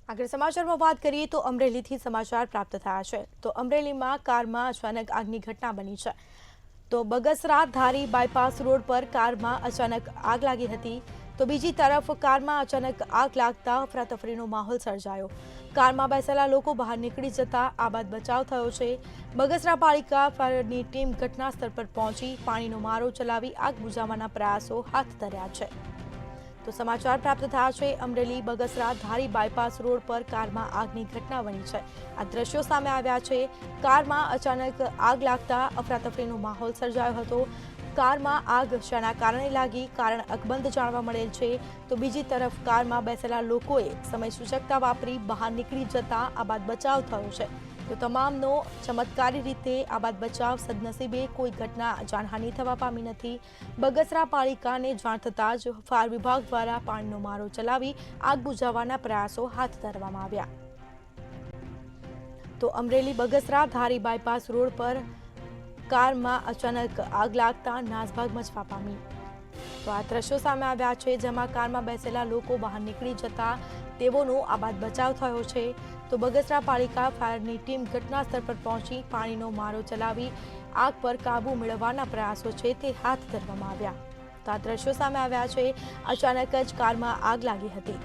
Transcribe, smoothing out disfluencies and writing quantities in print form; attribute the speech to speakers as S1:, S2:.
S1: આગળ સમાચારમાં વાત કરીએ તો અમરેલીથી સમાચાર પ્રાપ્ત થયા છે તો અમરેલીમાં કારમાં અચાનક આગની ઘટના બની છે તો બગસરા ધારી બાયપાસ રોડ પર કારમાં અચાનક આગ લાગી હતી તો બીજી તરફ કારમાં અચાનક આગ લાગતા અફરાતફરીનો માહોલ સર્જાયો કારમાં બેસેલા લોકો બહાર નીકળી જતા આ બાદ બચાવ થયો છે બગસરા પાલિકા ફાયરની ટીમ ઘટના સ્થળ પર પહોંચી પાણીનો મારો ચલાવી આગ બુઝાવવાના પ્રયાસો હાથ ધર્યા છે તો સમાચાર પ્રાપ્ત થયા છે અમરેલી બગસરા ધારી બાયપાસ રોડ પર કારમાં આગની ઘટના બની છે આ દ્રશ્યો સામે આવ્યા છે કારમાં અચાનક આગ લાગતા અફરાતફરીનો માહોલ સર્જાયો હતો કારમાં આગ શાના કારણે લાગી કારણ અકબંધ જાણવા મળેલ છે તો બીજી તરફ કારમાં બેસેલા લોકોએ સમય સૂચકતા વાપરી બહાર નીકળી જતા આ બાદ બચાવ થયો છે તો તમામનો ચમત્કારી રીતે આ બાદ બચાવ સદનસીબે કોઈ ઘટના જાનહાનિ થવા પામી નથી બગસરા પાલિકાને જાણ થતાં જ ફાયર વિભાગ દ્વારા પાણીનો મારો ચલાવી આગ બુઝાવવાના પ્રયાસો હાથ ધરવામાં આવ્યા તો અમરેલી બગસરા ધારી બાયપાસ રોડ પર કારમાં અચાનક આગ લાગતા નાસભાગ મચવા પામી તો આ દ્રશ્યો સામે આવ્યા છે જેમાં કારમાં બેસેલા લોકો બહાર નીકળી જતા તેઓનો આ બાદ બચાવ થયો છે તો બગસરા પાલિકા ફાયરની ટીમ ઘટના સ્થળ પર પહોંચી પાણીનો મારો ચલાવી આગ પર કાબુ મેળવવાના પ્રયાસો છે તે હાથ ધરવામાં આવ્યા તો આ દ્રશ્યો સામે આવ્યા છે અચાનક જ કારમાં આગ લાગી હતી